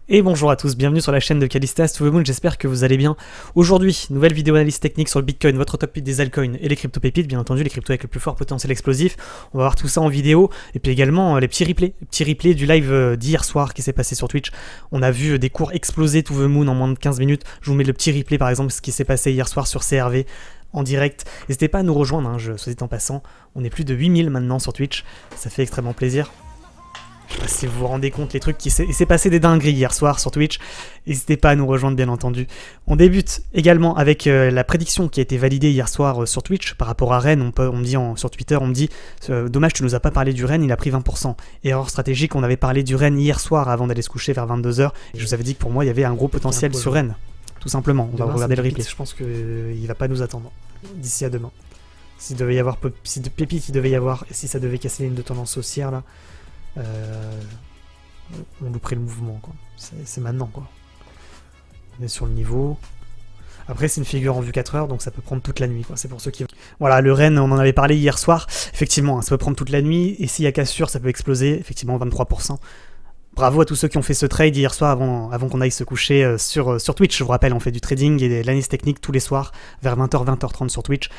Et bonjour à tous, bienvenue sur la chaîne de Callistas to the Moon, j'espère que vous allez bien. Aujourd'hui, nouvelle vidéo analyse technique sur le Bitcoin, votre top 8 des altcoins et les crypto-pépites, bien entendu les cryptos avec le plus fort potentiel explosif. On va voir tout ça en vidéo, et puis également les petits replays du live d'hier soir qui s'est passé sur Twitch. On a vu des cours exploser to the Moon en moins de 15 minutes. Je vous mets le petit replay par exemple, ce qui s'est passé hier soir sur CRV en direct. N'hésitez pas à nous rejoindre, hein, soit dit en passant. On est plus de 8000 maintenant sur Twitch, ça fait extrêmement plaisir. Je sais pas si vous vous rendez compte les trucs il s'est passé des dingueries hier soir sur Twitch. N'hésitez pas à nous rejoindre bien entendu. On débute également avec la prédiction qui a été validée hier soir sur Twitch par rapport à Rennes. On me dit sur Twitter, on me dit dommage tu nous as pas parlé du Rennes, il a pris 20%. Erreur stratégique, on avait parlé du Rennes hier soir avant d'aller se coucher vers 22h. Et je vous avais dit que pour moi il y avait un gros potentiel sur Rennes. Tout simplement, on va regarder le replay. Je pense qu'il va pas nous attendre d'ici à demain. S'il devait y avoir, si de pépites il devait y avoir, et si ça devait casser les lignes de tendance haussière là. On louperait le mouvement quoi. C'est maintenant quoi. On est sur le niveau. Après c'est une figure en vue 4 heures donc ça peut prendre toute la nuit quoi. C'est pour ceux qui... Voilà, le Rennes on en avait parlé hier soir. Effectivement hein, ça peut prendre toute la nuit et s'il y a cassure ça peut exploser. Effectivement 23%. Bravo à tous ceux qui ont fait ce trade hier soir avant qu'on aille se coucher sur Twitch. Je vous rappelle, on fait du trading et de l'analyse technique tous les soirs vers 20h, 20h30 sur Twitch.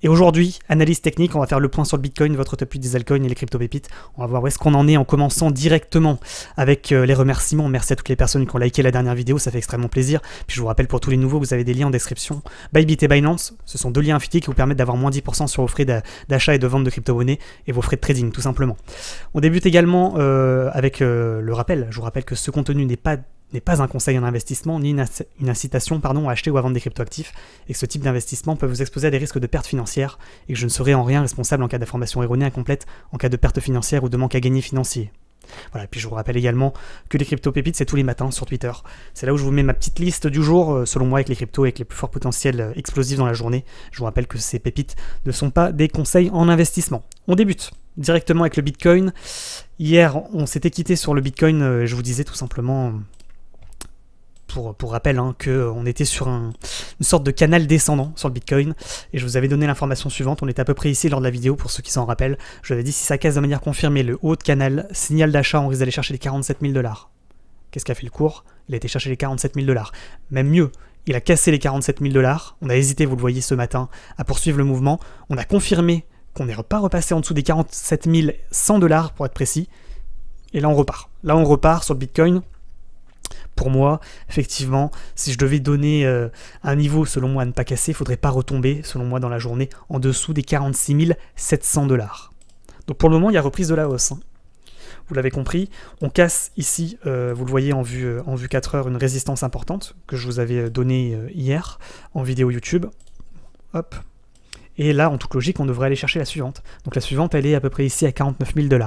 Et aujourd'hui, analyse technique, on va faire le point sur le Bitcoin, votre top 8 des altcoins et les crypto-pépites. On va voir où est-ce qu'on en est en commençant directement avec les remerciements. Merci à toutes les personnes qui ont liké la dernière vidéo, ça fait extrêmement plaisir. Puis je vous rappelle pour tous les nouveaux, vous avez des liens en description. Bybit et Binance, ce sont deux liens affiliés qui vous permettent d'avoir moins 10% sur vos frais d'achat et de vente de crypto-monnaies et vos frais de trading tout simplement. On débute également avec le rappel. Je vous rappelle que ce contenu n'est pas un conseil en investissement ni une incitation à acheter ou à vendre des cryptoactifs et que ce type d'investissement peut vous exposer à des risques de perte financière et que je ne serai en rien responsable en cas d'information erronée, incomplète, en cas de perte financière ou de manque à gagner financier. Voilà, puis je vous rappelle également que les crypto-pépites, c'est tous les matins sur Twitter. C'est là où je vous mets ma petite liste du jour, selon moi, avec les cryptos, avec les plus forts potentiels explosifs dans la journée. Je vous rappelle que ces pépites ne sont pas des conseils en investissement. On débute directement avec le Bitcoin. Hier, on s'était quitté sur le Bitcoin, je vous disais tout simplement... Pour rappel, hein, qu'on était sur une sorte de canal descendant sur le Bitcoin, et je vous avais donné l'information suivante, on était à peu près ici lors de la vidéo, pour ceux qui s'en rappellent, je vous avais dit si ça casse de manière confirmée le haut de canal, signal d'achat, on risque d'aller chercher les 47 000 $. Qu'est-ce qu'a fait le cours? Il a été chercher les 47 000 $. Même mieux, il a cassé les 47 000 $, on a hésité, vous le voyez ce matin, à poursuivre le mouvement, on a confirmé qu'on n'est pas repassé en dessous des 47 100 $ pour être précis, et là on repart. Là on repart sur le Bitcoin. Pour moi, effectivement, si je devais donner un niveau, selon moi, à ne pas casser, il ne faudrait pas retomber, selon moi, dans la journée, en dessous des 46 700 $. Donc pour le moment, il y a reprise de la hausse. Hein. Vous l'avez compris, on casse ici, vous le voyez en vue 4 heures, une résistance importante que je vous avais donnée hier en vidéo YouTube. Hop. Et là, en toute logique, on devrait aller chercher la suivante. Donc la suivante, elle est à peu près ici à 49 000 $.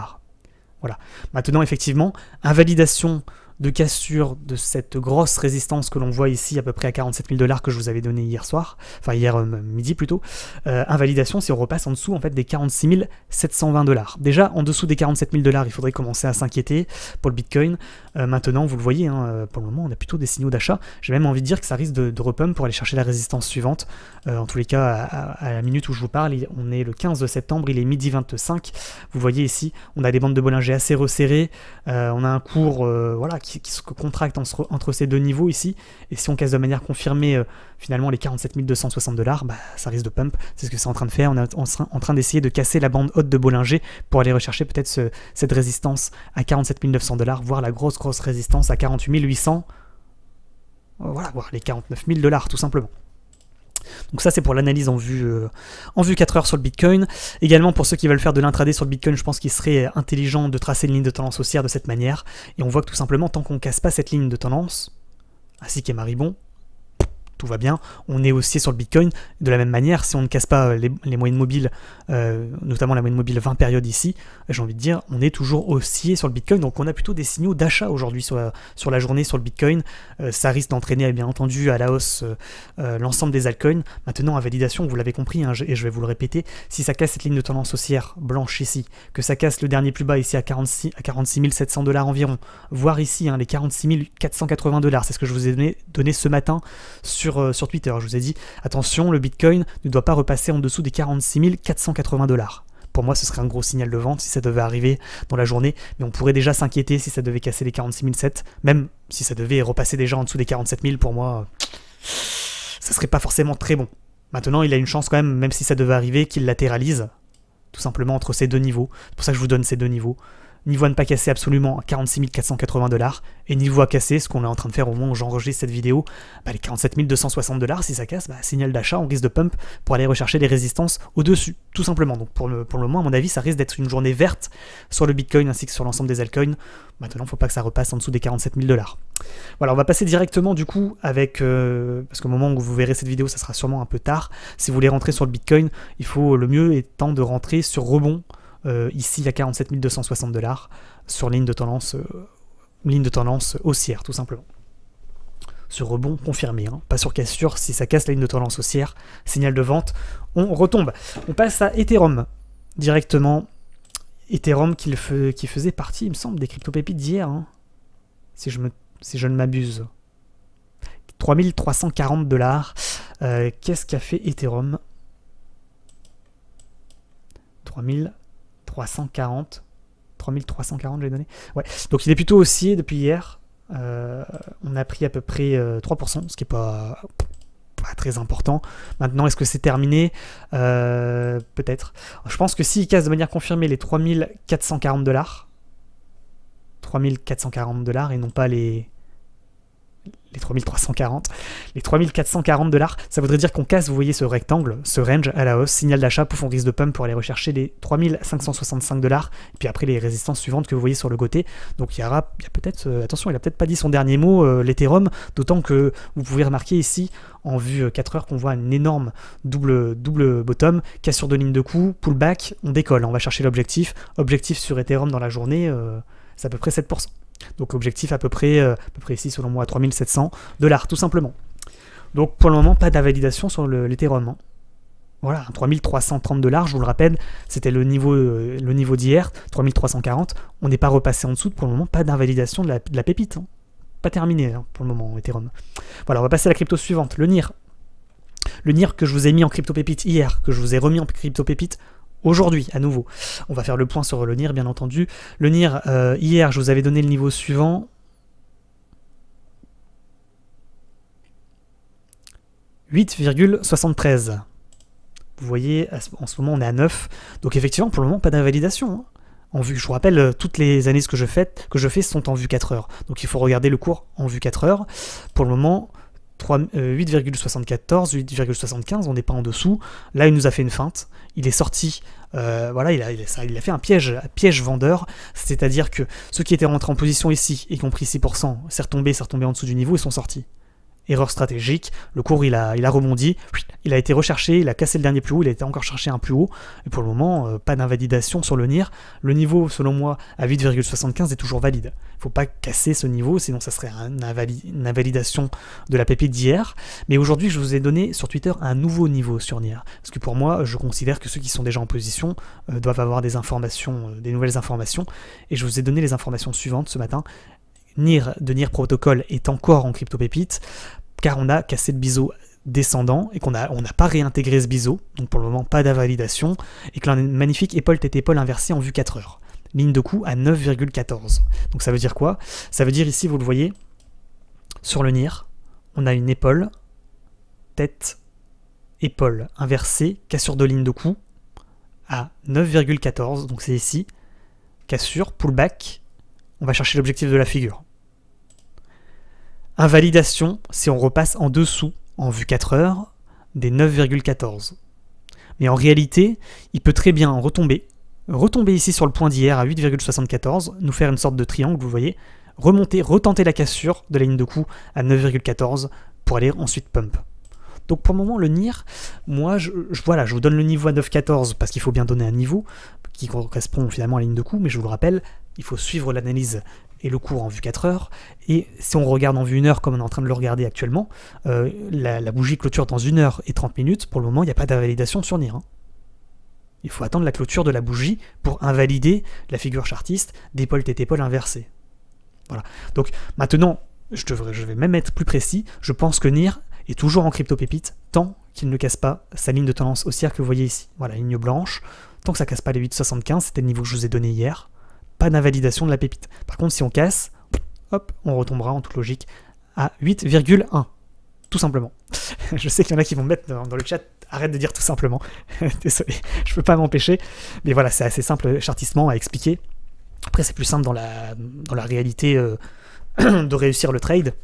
Voilà. Maintenant, effectivement, invalidation de cassure de cette grosse résistance que l'on voit ici à peu près à 47 000 $ que je vous avais donné hier soir, enfin hier midi plutôt, invalidation si on repasse en dessous en fait des 46 720 $. Déjà en dessous des 47 000 $, il faudrait commencer à s'inquiéter pour le Bitcoin. Maintenant vous le voyez, hein, pour le moment on a plutôt des signaux d'achat. J'ai même envie de dire que ça risque de repump pour aller chercher la résistance suivante. En tous les cas à la minute où je vous parle, on est le 15 septembre, il est midi 25. Vous voyez ici, on a des bandes de Bollinger assez resserrées, on a un cours voilà, qui se contracte entre ces deux niveaux ici, et si on casse de manière confirmée finalement les 47 260 $, bah, ça risque de pump, c'est ce que c'est en train de faire, on est en train d'essayer de casser la bande haute de Bollinger pour aller rechercher peut-être cette résistance à 47 900 $, voire la grosse résistance à 48 800, voilà, voire les 49 000 $ tout simplement. Donc ça c'est pour l'analyse en vue 4 heures sur le Bitcoin. Également pour ceux qui veulent faire de l'intraday sur le Bitcoin, je pense qu'il serait intelligent de tracer une ligne de tendance haussière de cette manière. Et on voit que tout simplement, tant qu'on ne casse pas cette ligne de tendance, ainsi qu'est Maribon, tout va bien, on est haussier sur le Bitcoin. De la même manière, si on ne casse pas les moyennes mobiles, notamment la moyenne mobile 20 périodes ici, j'ai envie de dire, on est toujours haussier sur le Bitcoin, donc on a plutôt des signaux d'achat aujourd'hui sur la journée sur le Bitcoin. Ça risque d'entraîner bien entendu à la hausse l'ensemble des altcoins. Maintenant, à validation, vous l'avez compris, hein, et je vais vous le répéter, si ça casse cette ligne de tendance haussière blanche ici, que ça casse le dernier plus bas ici à 46 700 $ environ, voire ici hein, les 46 480 $, c'est ce que je vous ai donné ce matin sur Twitter. Je vous ai dit, attention, le Bitcoin ne doit pas repasser en dessous des 46 480 $. pour moi ce serait un gros signal de vente si ça devait arriver dans la journée, mais on pourrait déjà s'inquiéter si ça devait casser les 46 700, même si ça devait repasser déjà en dessous des 47 000, pour moi ça serait pas forcément très bon. Maintenant il a une chance quand même, même si ça devait arriver, qu'il latéralise tout simplement entre ces deux niveaux. C'est pour ça que je vous donne ces deux niveaux. Niveau à ne pas casser absolument, 46 480 $, et niveau à casser, ce qu'on est en train de faire au moment où j'enregistre cette vidéo, bah les 47 260 $, si ça casse, bah, signal d'achat, on risque de pump pour aller rechercher des résistances au-dessus, tout simplement. Donc pour le moment, à mon avis, ça risque d'être une journée verte sur le Bitcoin ainsi que sur l'ensemble des altcoins. Maintenant, il ne faut pas que ça repasse en dessous des 47 000 $. Voilà, on va passer directement du coup avec, parce qu'au moment où vous verrez cette vidéo, ça sera sûrement un peu tard. Si vous voulez rentrer sur le Bitcoin, il faut le mieux étant de rentrer sur rebond. Ici, il y a 47 260 $, sur ligne de tendance haussière, tout simplement. Sur rebond confirmé, hein. Pas sur cassure. Si ça casse la ligne de tendance haussière, signal de vente, on retombe. On passe à Ethereum, directement. Ethereum qui faisait partie, il me semble, des crypto-pépites d'hier, hein, si je ne m'abuse. 3340 $. Qu'est-ce qu'a fait Ethereum? 3340, j'ai donné. Ouais. Donc il est plutôt haussier depuis hier. On a pris à peu près 3%, ce qui n'est pas très important. Maintenant, est-ce que c'est terminé? Peut-être. Je pense que s'il casse de manière confirmée les 3440 $, 3440 $ et non pas les 3340, les 3440 $, ça voudrait dire qu'on casse, vous voyez ce rectangle, ce range à la hausse, signal d'achat, pouf, on risque de pump pour aller rechercher les 3565 $, et puis après les résistances suivantes que vous voyez sur le côté. Donc il y a peut-être, attention, il a peut-être pas dit son dernier mot, l'Ethereum, d'autant que vous pouvez remarquer ici, en vue 4 heures, qu'on voit une énorme double bottom, cassure de ligne de coup, pullback, on décolle, on va chercher l'objectif. Objectif sur Ethereum dans la journée, c'est à peu près 7%. Donc objectif à peu près ici selon moi à 3700 $, tout simplement. Donc pour le moment pas d'invalidation sur l'Ethereum, hein. Voilà, 3330 $, je vous le rappelle, c'était le niveau d'hier, 3340, on n'est pas repassé en dessous, pour le moment pas d'invalidation de la pépite, hein. Pas terminé, hein, pour le moment Ethereum. Voilà, on va passer à la crypto suivante, le NIR. Le NIR que je vous ai mis en crypto pépite hier, que je vous ai remis en crypto pépite aujourd'hui, à nouveau. On va faire le point sur le NIR, bien entendu. Le NIR, hier, je vous avais donné le niveau suivant. 8,73. Vous voyez, en ce moment, on est à 9. Donc effectivement, pour le moment, pas d'invalidation, hein. En vue, je vous rappelle, toutes les analyses que je fais sont en vue 4 heures. Donc il faut regarder le cours en vue 4 heures. Pour le moment, 8,74, 8,75, on n'est pas en dessous. Là, il nous a fait une feinte. Il est sorti, voilà, il a fait un piège vendeur, c'est-à-dire que ceux qui étaient rentrés en position ici et qui ont pris 6%, c'est retombé en dessous du niveau, ils sont sortis. Erreur stratégique, le cours il a rebondi, il a été recherché, il a cassé le dernier plus haut, il a été encore cherché un plus haut, et pour le moment, pas d'invalidation sur le NIR. Le niveau, selon moi, à 8,75 est toujours valide. Il ne faut pas casser ce niveau, sinon ça serait une invalidation de la pépite d'hier. Mais aujourd'hui, je vous ai donné sur Twitter un nouveau niveau sur NIR, parce que pour moi, je considère que ceux qui sont déjà en position doivent avoir des informations, des nouvelles informations, et je vous ai donné les informations suivantes ce matin. NIR de NIR Protocol est encore en crypto pépite, car on a cassé le biseau descendant et qu'on n'a pas réintégré ce biseau, donc pour le moment pas d'invalidation, et que l'on a une magnifique épaule tête épaule inversée en vue 4 heures. Ligne de coup à 9,14. Donc ça veut dire quoi? Ça veut dire ici, vous le voyez, sur le NIR, on a une épaule, tête, épaule inversée, cassure de ligne de coup à 9,14, donc c'est ici, cassure, pullback, on va chercher l'objectif de la figure. Invalidation si on repasse en dessous, en vue 4 heures, des 9,14. Mais en réalité, il peut très bien retomber ici sur le point d'hier à 8,74, nous faire une sorte de triangle, vous voyez, remonter, retenter la cassure de la ligne de coup à 9,14 pour aller ensuite pump. Donc pour le moment, le NIR, moi, voilà, je vous donne le niveau à 9,14 parce qu'il faut bien donner un niveau qui correspond finalement à la ligne de coup, mais je vous le rappelle, il faut suivre l'analyse et le cours en vue 4 heures, et si on regarde en vue 1 heure comme on est en train de le regarder actuellement, la bougie clôture dans 1 heure et 30 minutes, pour le moment il n'y a pas d'invalidation sur NIR, hein. Il faut attendre la clôture de la bougie pour invalider la figure chartiste d'épaule tête épaule inversée. Voilà. Donc maintenant, je vais même être plus précis, je pense que NIR est toujours en crypto pépite tant qu'il ne casse pas sa ligne de tendance haussière que vous voyez ici. Voilà, ligne blanche. Tant que ça casse pas les 8,75, c'était le niveau que je vous ai donné hier, pas d'invalidation de la pépite. Par contre, si on casse, hop, on retombera en toute logique à 8,1. Tout simplement. Je sais qu'il y en a qui vont me mettre dans le chat, arrête de dire tout simplement. Désolé, je peux pas m'empêcher. Mais voilà, c'est assez simple chartissement à expliquer. Après, c'est plus simple dans la réalité de réussir le trade.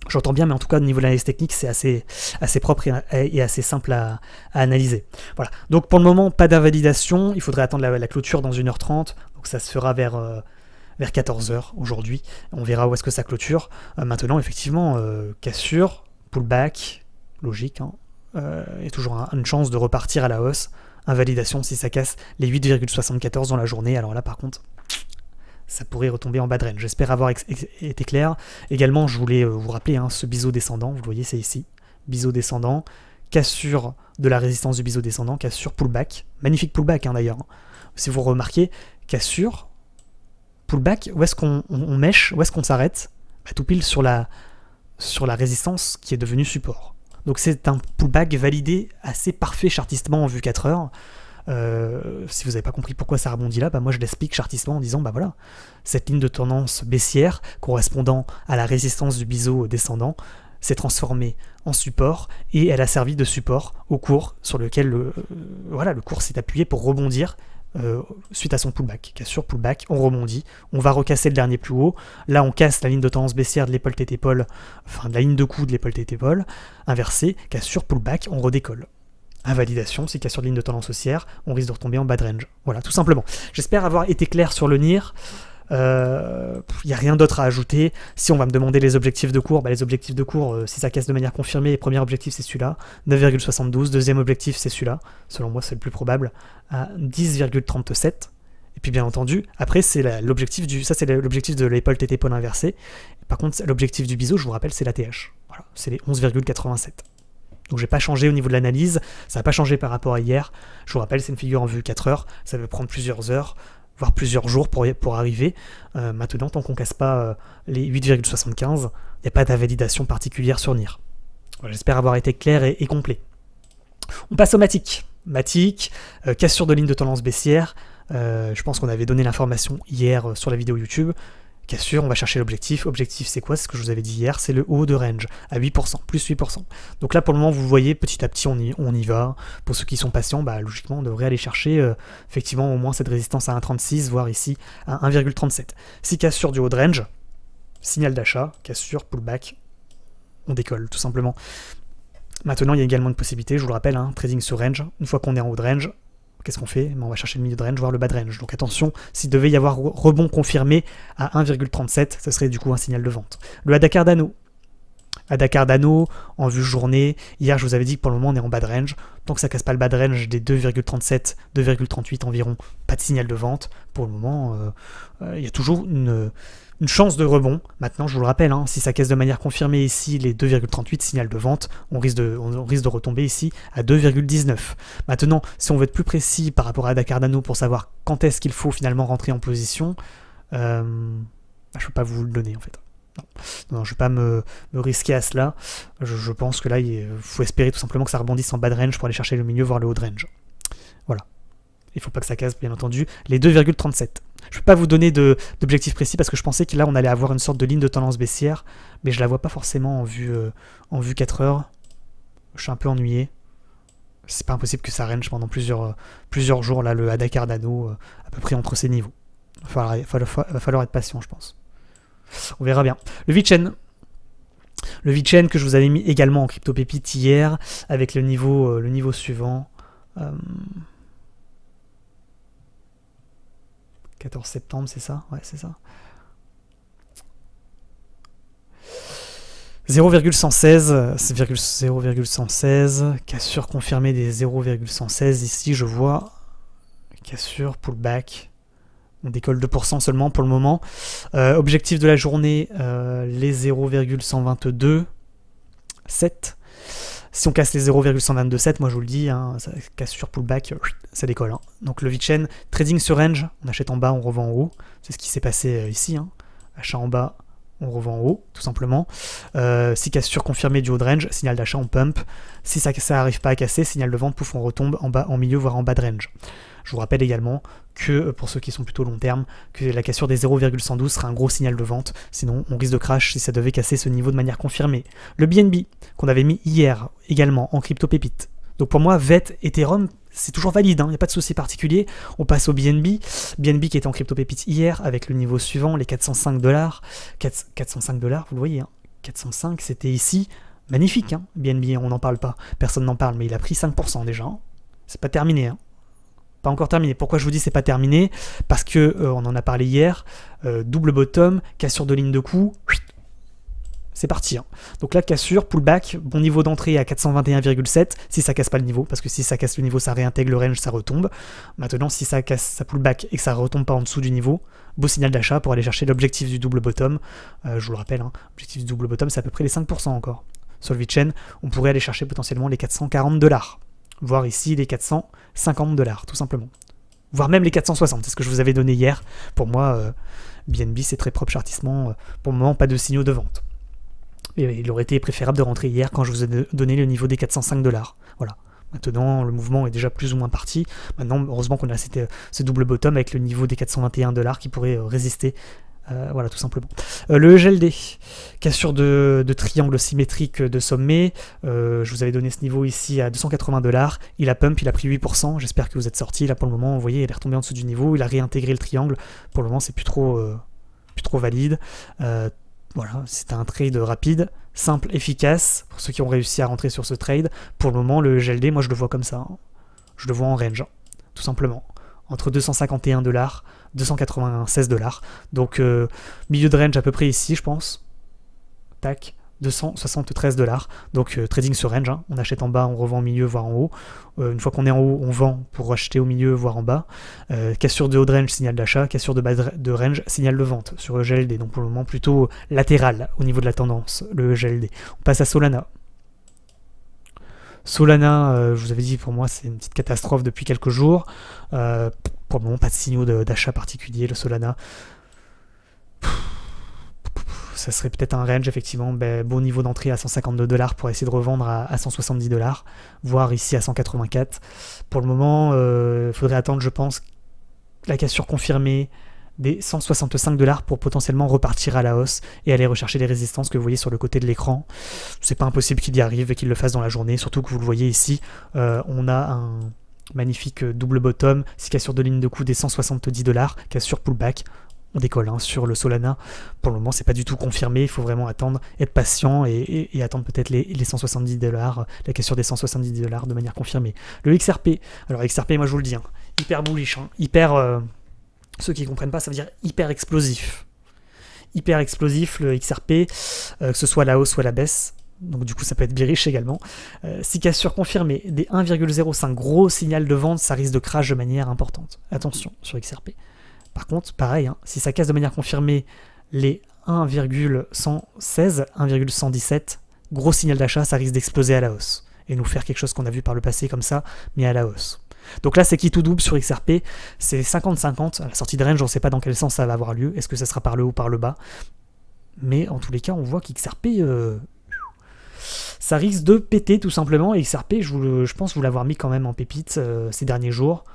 J'entends bien, mais en tout cas, au niveau de l'analyse technique, c'est assez propre et assez simple à analyser. Voilà. Donc, pour le moment, pas d'invalidation. Il faudrait attendre la clôture dans 1h30. Donc, ça se fera vers 14h aujourd'hui. On verra où est-ce que ça clôture. Maintenant, effectivement, cassure, pullback, logique. Hein. Il y a toujours une chance de repartir à la hausse. Invalidation si ça casse les 8,74 dans la journée. Alors là, par contre, ça pourrait retomber en bas de range. J'espère avoir été clair. Également, je voulais vous rappeler ce biseau descendant. Vous le voyez, c'est ici. Biseau descendant, cassure de la résistance du biseau descendant, cassure, pullback. Magnifique pullback d'ailleurs. Si vous remarquez, cassure, pullback, où est-ce qu'on mèche, où est-ce qu'on s'arrête? Tout pile sur la résistance qui est devenue support. Donc c'est un pullback validé assez parfait chartistement en vue 4 heures. Si vous n'avez pas compris pourquoi ça rebondit là, moi je l'explique chartistement en disant voilà, cette ligne de tendance baissière correspondant à la résistance du biseau descendant s'est transformée en support et elle a servi de support au cours sur lequel le cours s'est appuyé pour rebondir suite à son pullback. Cassure, pullback, on rebondit, on va recasser le dernier plus haut. Là on casse la ligne de tendance baissière de l'épaule tête-épaule, enfin de la ligne de coup de l'épaule tête-épaule, inversée, cassure, pullback, on redécolle. Invalidation, si cassure de ligne de tendance haussière, on risque de retomber en bas de range. Voilà, tout simplement. J'espère avoir été clair sur le NIR. Il n'y a rien d'autre à ajouter. Si on va me demander les objectifs de cours, les objectifs de cours, si ça casse de manière confirmée, premier objectif c'est celui-là, 9,72. Deuxième objectif c'est celui-là, selon moi c'est le plus probable, à 10,37. Et puis bien entendu, après c'est l'objectif de l'épaule tête-épaule inversée. Par contre, l'objectif du biseau, je vous rappelle, c'est la TH. Voilà, c'est les 11,87. Donc j'ai pas changé au niveau de l'analyse, ça n'a pas changé par rapport à hier. Je vous rappelle, c'est une figure en vue 4 heures, ça peut prendre plusieurs heures, voire plusieurs jours pour arriver. Maintenant, tant qu'on casse pas les 8,75, il n'y a pas d'invalidation particulière sur NIR. Voilà, j'espère avoir été clair et complet. On passe au Matic. Matic, cassure de ligne de tendance baissière. Je pense qu'on avait donné l'information hier sur la vidéo YouTube. Cassure, on va chercher l'objectif. Objectif, c'est quoi? C'est ce que je vous avais dit hier, c'est le haut de range, à 8%, plus 8%. Donc là, pour le moment, vous voyez, petit à petit, on y va. Pour ceux qui sont patients, logiquement, on devrait aller chercher effectivement au moins cette résistance à 1,36, voire ici à 1,37. Si cassure du haut de range, signal d'achat, cassure, pullback, on décolle, tout simplement. Maintenant, il y a également une possibilité, je vous le rappelle, trading sur range. Une fois qu'on est en haut de range, qu'est-ce qu'on fait? On va chercher le milieu de range, voire le bas de range. Donc attention, s'il devait y avoir rebond confirmé à 1,37, ce serait du coup un signal de vente. Le ADA Cardano. ADA Cardano, en vue journée. Hier, je vous avais dit que pour le moment, on est en bas de range. Tant que ça ne casse pas le bas de range des 2,37, 2,38 environ, pas de signal de vente. Pour le moment, il y a toujours une chance de rebond. Maintenant, je vous le rappelle, si ça casse de manière confirmée ici les 2,38 signal de vente, on risque de retomber ici à 2,19. Maintenant, si on veut être plus précis par rapport à ADA Cardano pour savoir quand est-ce qu'il faut finalement rentrer en position, je ne peux pas vous le donner en fait. Non, je ne vais pas me risquer à cela. Je pense que là, il faut espérer tout simplement que ça rebondisse en bas de range pour aller chercher le milieu, voire le haut de range. Voilà. Il ne faut pas que ça casse, bien entendu, les 2,37. Je ne peux pas vous donner d'objectif précis parce que je pensais que là, on allait avoir une sorte de ligne de tendance baissière, mais je ne la vois pas forcément en vue 4 heures. Je suis un peu ennuyé. C'est pas impossible que ça range pendant plusieurs jours, là, le ADA Cardano, à peu près entre ces niveaux. Il va falloir être patient, je pense. On verra bien. Le VeChain. Le VeChain que je vous avais mis également en crypto pépite hier, avec le niveau suivant. 14 septembre, c'est ça? Ouais, c'est ça. 0,116, 0,116, cassure confirmée des 0,116. Ici, je vois cassure, pullback. On décolle 2% seulement pour le moment. Objectif de la journée, les 0,122, 7. Si on casse les 0,122,7, moi je vous le dis, ça casse sur pullback, ça décolle. Donc le VeChain, trading sur range, on achète en bas, on revend en haut. C'est ce qui s'est passé ici. Achat en bas, on revend en haut, tout simplement. Si cassure confirmée du haut de range, signal d'achat, on pump. Si ça n'arrive pas à casser, signal de vente, pouf, on retombe en bas, en milieu, voire en bas de range. Je vous rappelle également que, pour ceux qui sont plutôt long terme, que la cassure des 0,112 sera un gros signal de vente, sinon on risque de crash si ça devait casser ce niveau de manière confirmée. Le BNB, qu'on avait mis hier également en crypto pépite. Donc pour moi, VET, Ethereum, c'est toujours valide, il n'y a pas de souci particulier. On passe au BNB. BNB qui était en crypto pépite hier, avec le niveau suivant, les 405 $. 405 $, vous le voyez, hein, 405, c'était ici. Magnifique, hein, BNB, on n'en parle pas. Personne n'en parle, mais il a pris 5% déjà. Hein. C'est pas terminé, hein. Pas encore terminé. Pourquoi je vous dis c'est pas terminé? Parce que on en a parlé hier, double bottom, cassure de ligne de coup, c'est parti. Hein. Donc là, cassure, pullback, bon niveau d'entrée à 421,7, si ça casse pas le niveau, parce que si ça casse le niveau, ça réintègre le range, ça retombe. Maintenant, si ça casse, ça pullback et que ça retombe pas en dessous du niveau, beau signal d'achat pour aller chercher l'objectif du double bottom. Je vous le rappelle, hein, l'objectif du double bottom, c'est à peu près les 5% encore. Sur le VeChain, on pourrait aller chercher potentiellement les 440 $. Voire ici les 450 $, tout simplement. Voire même les 460, c'est ce que je vous avais donné hier. Pour moi, BNB, c'est très propre chartissement. Pour le moment, pas de signaux de vente. Et il aurait été préférable de rentrer hier quand je vous ai donné le niveau des 405 $. Voilà. Maintenant, le mouvement est déjà plus ou moins parti. Maintenant, heureusement qu'on a ce double bottom avec le niveau des 421 $ qui pourrait résister. Voilà, tout simplement. Le EGLD, cassure de triangle symétrique de sommet. Je vous avais donné ce niveau ici à 280 $. Il a pump, il a pris 8%. J'espère que vous êtes sortis. Là, pour le moment, vous voyez, il est retombé en dessous du niveau. Il a réintégré le triangle. Pour le moment, c'est plus trop valide. Voilà, c'est un trade rapide, simple, efficace. Pour ceux qui ont réussi à rentrer sur ce trade, pour le moment, le EGLD, moi, je le vois comme ça. Hein. Je le vois en range, hein, tout simplement. Entre 251 $, 296 $. Donc, milieu de range à peu près ici, je pense. Tac, 273 $. Donc, trading sur range. Hein. On achète en bas, on revend au milieu, voire en haut. Une fois qu'on est en haut, on vend pour acheter au milieu, voire en bas. Cassure de haut de range, signal d'achat. Cassure de bas de range, signal de vente sur le EGLD. Donc, pour le moment, plutôt latéral au niveau de la tendance, le EGLD. On passe à Solana. Solana, je vous avais dit, pour moi, c'est une petite catastrophe depuis quelques jours. Pour le moment, pas de signaux d'achat particulier, le Solana. Ça serait peut-être un range, effectivement, bon niveau d'entrée à 152 $ pour essayer de revendre à 170 $, voire ici à 184. Pour le moment, il faudrait attendre, je pense, la cassure confirmée des 165 $ pour potentiellement repartir à la hausse et aller rechercher les résistances que vous voyez sur le côté de l'écran. C'est pas impossible qu'il y arrive et qu'il le fasse dans la journée, surtout que vous le voyez ici, on a un magnifique double bottom, si cassure de ligne de coup des 170 $, cassure pullback, on décolle hein, sur le Solana. Pour le moment, c'est pas du tout confirmé, il faut vraiment attendre, être patient et attendre peut-être les 170 $, la cassure des 170 $ de manière confirmée. Le XRP, alors XRP, moi je vous le dis, hein, hyper bullish, hein, hyper... Ceux qui ne comprennent pas, ça veut dire hyper explosif. Hyper explosif, le XRP, que ce soit la hausse ou la baisse. Donc du coup, ça peut être bearish également. Si cassure confirmée des 1,05, gros signal de vente, ça risque de crash de manière importante. Attention sur XRP. Par contre, pareil, hein, si ça casse de manière confirmée les 1,116, 1,117, gros signal d'achat, ça risque d'exploser à la hausse. Et nous faire quelque chose qu'on a vu par le passé comme ça, mais à la hausse. Donc là, c'est qui tout double sur XRP, c'est 50-50. À la sortie de range, on ne sait pas dans quel sens ça va avoir lieu. Est-ce que ça sera par le haut ou par le bas? Mais en tous les cas, on voit qu'XRP, ça risque de péter tout simplement. Et XRP, je pense vous l'avoir mis quand même en pépite ces derniers jours.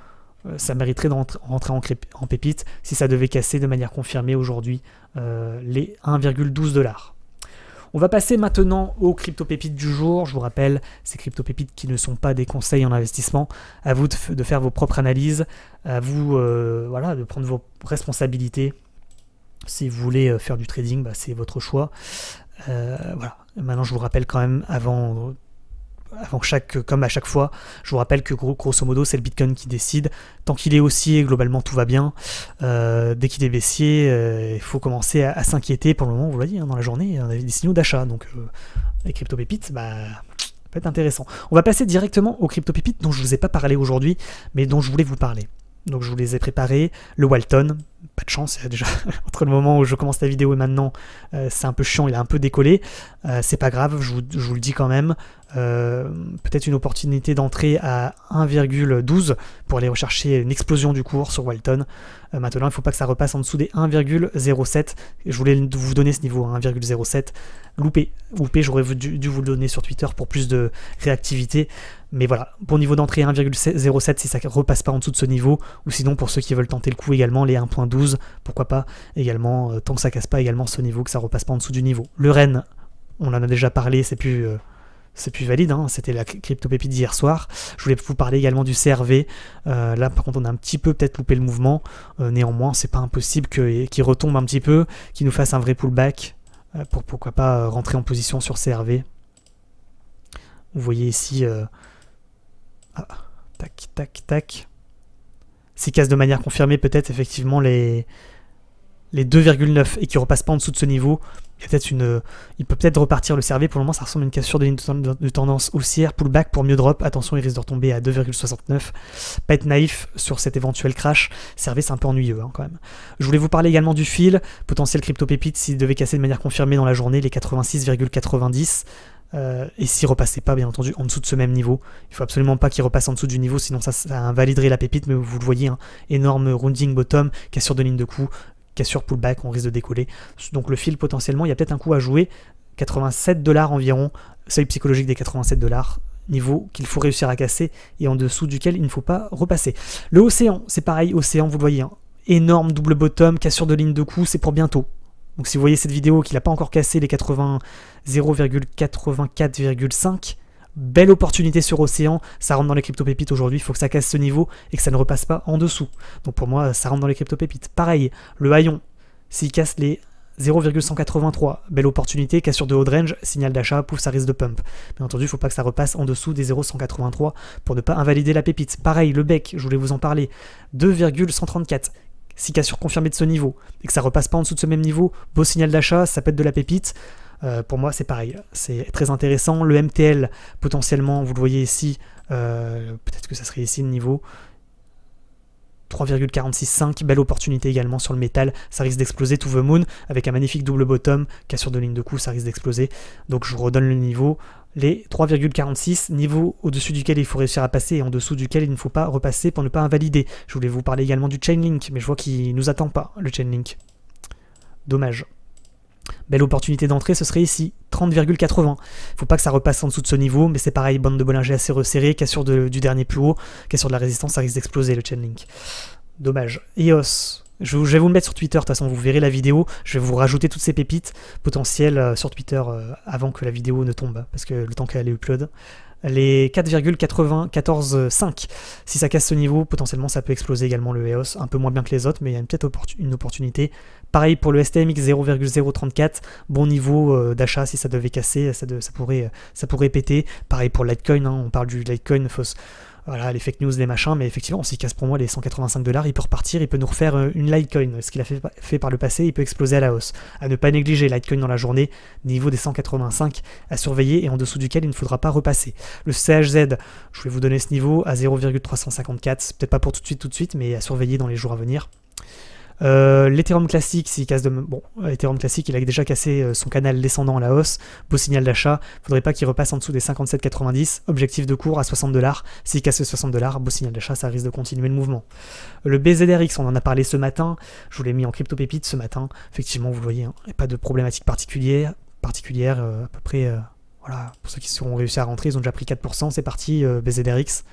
Ça mériterait de rentrer en pépite si ça devait casser de manière confirmée aujourd'hui les 1,12 $. On va passer maintenant aux crypto-pépites du jour. Je vous rappelle, ces crypto-pépites qui ne sont pas des conseils en investissement. À vous de faire vos propres analyses, à vous voilà, de prendre vos responsabilités. Si vous voulez faire du trading, bah, c'est votre choix. Voilà. Maintenant, je vous rappelle quand même, avant comme à chaque fois, je vous rappelle que grosso modo, c'est le Bitcoin qui décide. Tant qu'il est haussier, globalement, tout va bien. Dès qu'il est baissier, il faut commencer à s'inquiéter. Pour le moment, vous voyez, hein, dans la journée, on avait des signaux d'achat. Donc, les crypto-pépites, bah, ça peut être intéressant. On va passer directement aux crypto-pépites dont je ne vous ai pas parlé aujourd'hui, mais dont je voulais vous parler. Donc, je vous les ai préparés. Le Walton, pas de chance, déjà, entre le moment où je commence la vidéo et maintenant, c'est un peu chiant, il a un peu décollé. C'est pas grave, je vous le dis quand même. peut-être une opportunité d'entrée à 1,12 pour aller rechercher une explosion du cours sur Walton. Maintenant, il ne faut pas que ça repasse en dessous des 1,07. Je voulais vous donner ce niveau, 1,07. Loupé, j'aurais dû vous le donner sur Twitter pour plus de réactivité. Mais voilà, pour niveau d'entrée 1,07 si ça ne repasse pas en dessous de ce niveau, ou sinon pour ceux qui veulent tenter le coup également, les 1,12, pourquoi pas également, tant que ça casse pas également ce niveau, que ça repasse pas en dessous du niveau. Le Rennes, on en a déjà parlé, c'est plus valide, hein. C'était la crypto pépite d'hier soir. Je voulais vous parler également du CRV. Là par contre on a un petit peu peut-être loupé le mouvement, néanmoins c'est pas impossible qu'il retombe un petit peu, qu'il nous fasse un vrai pullback, pour pourquoi pas rentrer en position sur CRV. Vous voyez ici, tac, tac, tac. S'il casse de manière confirmée peut-être effectivement les 2,9 et qui repasse pas en dessous de ce niveau, il peut peut-être repartir le CRV. Pour le moment ça ressemble à une cassure de ligne de tendance haussière, pullback pour mieux drop, attention il risque de retomber à 2,69, pas être naïf sur cet éventuel crash. CRV c'est un peu ennuyeux hein, quand même. Je voulais vous parler également du fil, potentiel crypto pépite s'il devait casser de manière confirmée dans la journée les 86,90, et s'il repassait pas bien entendu en dessous de ce même niveau. Il faut absolument pas qu'il repasse en dessous du niveau, sinon ça invaliderait la pépite, mais vous le voyez, hein, énorme rounding bottom, cassure de ligne de coup, cassure pullback, on risque de décoller. Donc le fil potentiellement, il y a peut-être un coup à jouer. 87 $ environ, seuil psychologique des 87 $, niveau qu'il faut réussir à casser et en dessous duquel il ne faut pas repasser. Le océan, c'est pareil, océan, vous le voyez, hein, énorme double bottom, cassure de ligne de coup, c'est pour bientôt. Donc si vous voyez cette vidéo qu'il n'a pas encore cassé les 0,84,5, belle opportunité sur Océan, ça rentre dans les crypto-pépites aujourd'hui, il faut que ça casse ce niveau et que ça ne repasse pas en dessous. Donc pour moi, ça rentre dans les crypto-pépites. Pareil, le haillon, s'il casse les 0,183, belle opportunité, cassure de haut range, signal d'achat, pouf, ça risque de pump. Bien entendu, il ne faut pas que ça repasse en dessous des 0,183 pour ne pas invalider la pépite. Pareil, le bec, je voulais vous en parler, 2,134. Si cassure confirmée de ce niveau et que ça repasse pas en dessous de ce même niveau, beau signal d'achat, ça peut être de la pépite. Pour moi c'est pareil, c'est très intéressant. Le MTL potentiellement, vous le voyez ici, peut-être que ça serait ici le niveau 3,465, belle opportunité également sur le métal, ça risque d'exploser to the moon avec un magnifique double bottom, cassure de ligne de coup, ça risque d'exploser. Donc je vous redonne le niveau, les 3,46, niveau au-dessus duquel il faut réussir à passer et en dessous duquel il ne faut pas repasser pour ne pas invalider. Je voulais vous parler également du Chainlink, mais je vois qu'il nous attend pas, le Chainlink. Dommage. Belle opportunité d'entrée, ce serait ici, 30,80. Faut pas que ça repasse en dessous de ce niveau, mais c'est pareil, bande de Bollinger assez resserrée, cassure du dernier plus haut, cassure de la résistance, ça risque d'exploser le Chainlink. Dommage. EOS. Je vais vous le mettre sur Twitter, de toute façon vous verrez la vidéo, je vais vous rajouter toutes ces pépites potentielles sur Twitter avant que la vidéo ne tombe, parce que le temps qu'elle est upload. Les 4,945, si ça casse ce niveau, potentiellement ça peut exploser également le EOS, un peu moins bien que les autres, mais il y a peut-être une opportunité. Pareil pour le STMX 0,034, bon niveau d'achat si ça devait casser, ça pourrait péter. Pareil pour le Litecoin, hein, on parle du Litecoin, voilà, les fake news, les machins, mais effectivement, s'il casse pour moi les 185 $, il peut repartir, il peut nous refaire une Litecoin. Ce qu'il a fait par le passé, il peut exploser à la hausse. À ne pas négliger Litecoin dans la journée, niveau des 185 à surveiller et en dessous duquel il ne faudra pas repasser. Le CHZ, je vais vous donner ce niveau à 0,354, peut-être pas pour tout de suite, mais à surveiller dans les jours à venir. L'Ethereum classique, s'il casse l'Ethereum classique, il a déjà cassé son canal descendant à la hausse, beau signal d'achat, faudrait pas qu'il repasse en dessous des 57,90, objectif de cours à 60 $, s'il casse 60 $, beau signal d'achat, ça risque de continuer le mouvement. Le BZRX, on en a parlé ce matin, je vous l'ai mis en crypto pépite ce matin, effectivement vous le voyez, hein, pas de problématique particulière à peu près, voilà, pour ceux qui seront réussi à rentrer, ils ont déjà pris 4%, c'est parti, BZRX.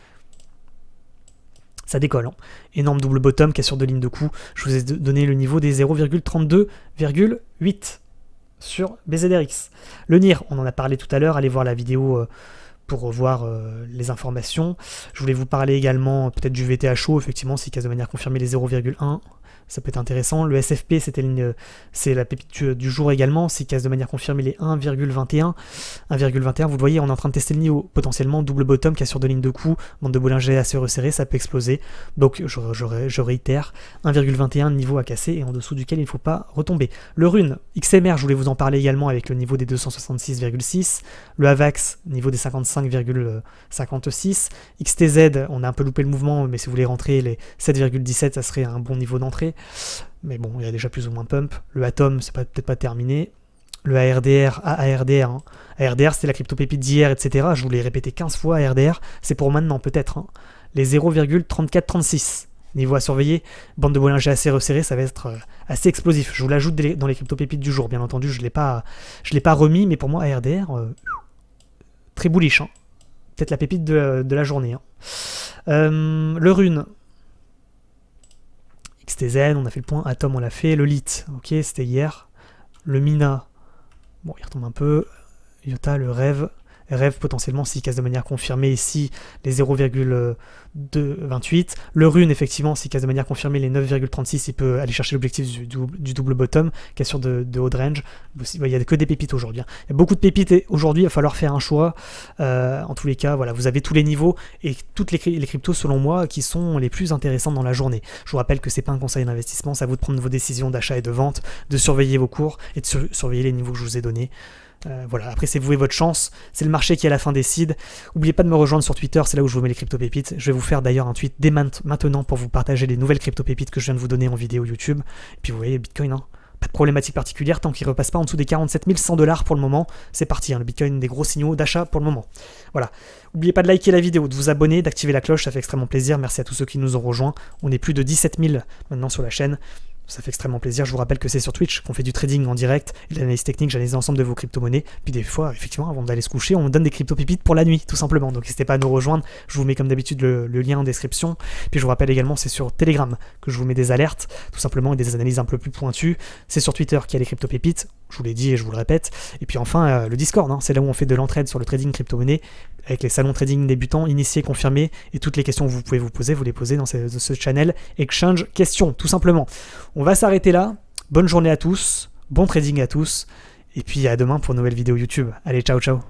Ça décolle, hein. Énorme double bottom, cassure de ligne de coup. Je vous ai donné le niveau des 0,32,8 sur BZRX. Le NIR, on en a parlé tout à l'heure, allez voir la vidéo pour voir les informations. Je voulais vous parler également peut-être du VTHO, effectivement, s'il casse de manière confirmée les 0,1. Ça peut être intéressant. Le SFP, c'est la pépite du jour également. S'il casse de manière confirmée les 1,21. 1,21, vous le voyez, on est en train de tester le niveau. Potentiellement, double bottom, cassure de ligne de coup, bande de Bollinger assez resserrée, ça peut exploser. Donc, je réitère, 1,21, niveau à casser et en dessous duquel il ne faut pas retomber. Le Rune, XMR, je voulais vous en parler également avec le niveau des 266,6. Le AVAX, niveau des 55,56. XTZ, on a un peu loupé le mouvement, mais si vous voulez rentrer les 7,17, ça serait un bon niveau d'entrée. Mais bon, il y a déjà plus ou moins pump. Le Atom, c'est peut-être pas terminé. le ARDR, ARDR, hein. ARDR c'était la crypto pépite d'hier, etc. Je vous l'ai répété 15 fois, ARDR, c'est pour maintenant peut-être. Hein. Les 0,3436. Niveau à surveiller, bande de Bollinger assez resserrée, ça va être assez explosif. Je vous l'ajoute dans les crypto pépites du jour, bien entendu, je l'ai pas remis, mais pour moi ARDR, très bullish. Hein. Peut-être la pépite de la journée. Hein. Le Rune. XTZ, on a fait le point. Atom, on l'a fait. Le Lit, ok, c'était hier. Le Mina, bon, il retombe un peu. Iota, le Rêve. Rêve potentiellement s'il casse de manière confirmée ici les 0,228. Le Rune, effectivement, s'il casse de manière confirmée les 9,36, il peut aller chercher l'objectif du double bottom, qui est sur de haut range. Il n'y a que des pépites aujourd'hui. Hein. Il y a beaucoup de pépites aujourd'hui, il va falloir faire un choix. En tous les cas, voilà, vous avez tous les niveaux et toutes les cryptos, selon moi, qui sont les plus intéressantes dans la journée. Je vous rappelle que c'est pas un conseil d'investissement, c'est à vous de prendre vos décisions d'achat et de vente, de surveiller vos cours et de surveiller les niveaux que je vous ai donnés. Voilà, après c'est vous et votre chance, c'est le marché qui à la fin décide. N'oubliez pas de me rejoindre sur Twitter, c'est là où je vous mets les crypto pépites. Je vais vous faire d'ailleurs un tweet dès maintenant pour vous partager les nouvelles crypto pépites que je viens de vous donner en vidéo YouTube. Et puis vous voyez, Bitcoin, hein, pas de problématique particulière tant qu'il ne repasse pas en dessous des 47 100 $ pour le moment. C'est parti, hein, le Bitcoin, des gros signaux d'achat pour le moment. Voilà, n'oubliez pas de liker la vidéo, de vous abonner, d'activer la cloche, ça fait extrêmement plaisir. Merci à tous ceux qui nous ont rejoints. On est plus de 17 000 maintenant sur la chaîne. Ça fait extrêmement plaisir. Je vous rappelle que c'est sur Twitch qu'on fait du trading en direct et de l'analyse technique. J'analyse l'ensemble de vos crypto-monnaies. Puis des fois, effectivement, avant d'aller se coucher, on donne des crypto-pépites pour la nuit, tout simplement. Donc n'hésitez pas à nous rejoindre. Je vous mets comme d'habitude le lien en description. Puis je vous rappelle également, c'est sur Telegram que je vous mets des alertes, tout simplement, et des analyses un peu plus pointues. C'est sur Twitter qu'il y a les crypto-pépites. Je vous l'ai dit et je vous le répète. Et puis enfin, le Discord, hein, c'est là où on fait de l'entraide sur le trading crypto-monnaie, avec les salons trading débutants, initiés, confirmés, et toutes les questions que vous pouvez vous poser, vous les posez dans ce channel Exchange Questions, tout simplement. On va s'arrêter là. Bonne journée à tous, bon trading à tous, et puis à demain pour une nouvelle vidéo YouTube. Allez, ciao ciao.